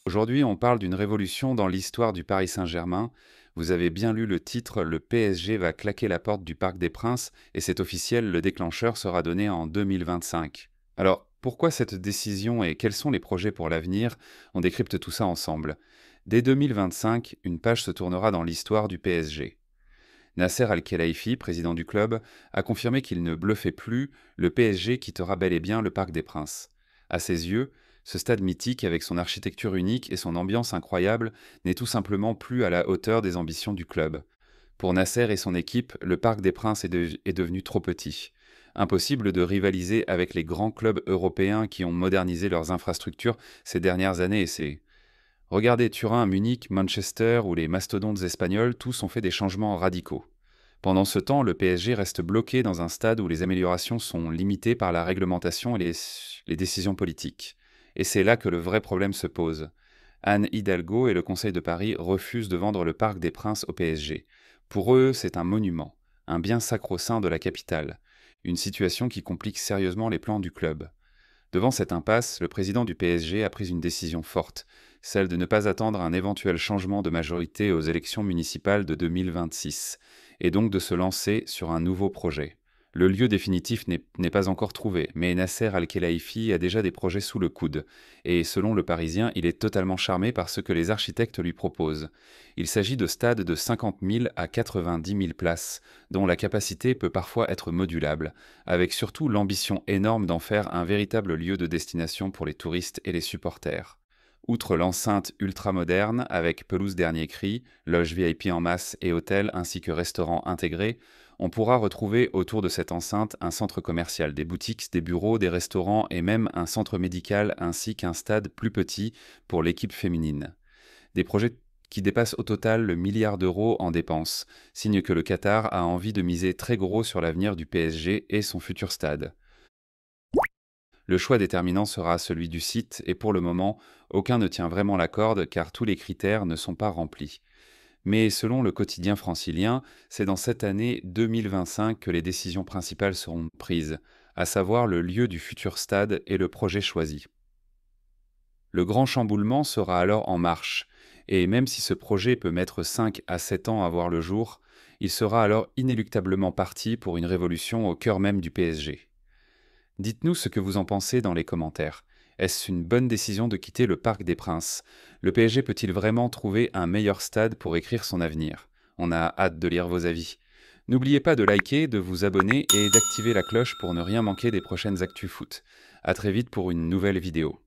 Aujourd'hui, on parle d'une révolution dans l'histoire du Paris Saint-Germain. Vous avez bien lu le titre, le PSG va claquer la porte du Parc des Princes et c'est officiel, le déclencheur sera donné en 2025. Alors, pourquoi cette décision et quels sont les projets pour l'avenir? On décrypte tout ça ensemble. Dès 2025, une page se tournera dans l'histoire du PSG. Nasser Al-Khelaifi, président du club, a confirmé qu'il ne bluffait plus, le PSG quittera bel et bien le Parc des Princes. À ses yeux, ce stade mythique, avec son architecture unique et son ambiance incroyable, n'est tout simplement plus à la hauteur des ambitions du club. Pour Nasser et son équipe, le Parc des Princes est devenu trop petit. Impossible de rivaliser avec les grands clubs européens qui ont modernisé leurs infrastructures ces dernières années et c'est... Regardez Turin, Munich, Manchester ou les mastodontes espagnols, tous ont fait des changements radicaux. Pendant ce temps, le PSG reste bloqué dans un stade où les améliorations sont limitées par la réglementation et les décisions politiques. Et c'est là que le vrai problème se pose. Anne Hidalgo et le Conseil de Paris refusent de vendre le Parc des Princes au PSG. Pour eux, c'est un monument, un bien sacro-saint de la capitale, une situation qui complique sérieusement les plans du club. Devant cette impasse, le président du PSG a pris une décision forte, celle de ne pas attendre un éventuel changement de majorité aux élections municipales de 2026, et donc de se lancer sur un nouveau projet. Le lieu définitif n'est pas encore trouvé, mais Nasser Al-Khelaifi a déjà des projets sous le coude, et selon Le Parisien, il est totalement charmé par ce que les architectes lui proposent. Il s'agit de stades de 50 000 à 90 000 places, dont la capacité peut parfois être modulable, avec surtout l'ambition énorme d'en faire un véritable lieu de destination pour les touristes et les supporters. Outre l'enceinte ultramoderne, avec pelouse dernier cri, loge VIP en masse et hôtel ainsi que restaurant intégré, on pourra retrouver autour de cette enceinte un centre commercial, des boutiques, des bureaux, des restaurants et même un centre médical ainsi qu'un stade plus petit pour l'équipe féminine. Des projets qui dépassent au total le milliard d'euros en dépenses, signe que le Qatar a envie de miser très gros sur l'avenir du PSG et son futur stade. Le choix déterminant sera celui du site et pour le moment, aucun ne tient vraiment la corde car tous les critères ne sont pas remplis. Mais selon le quotidien francilien, c'est dans cette année 2025 que les décisions principales seront prises, à savoir le lieu du futur stade et le projet choisi. Le grand chamboulement sera alors en marche, et même si ce projet peut mettre 5 à 7 ans à voir le jour, il sera alors inéluctablement parti pour une révolution au cœur même du PSG. Dites-nous ce que vous en pensez dans les commentaires. Est-ce une bonne décision de quitter le Parc des Princes? Le PSG peut-il vraiment trouver un meilleur stade pour écrire son avenir? On a hâte de lire vos avis. N'oubliez pas de liker, de vous abonner et d'activer la cloche pour ne rien manquer des prochaines actus foot. À très vite pour une nouvelle vidéo.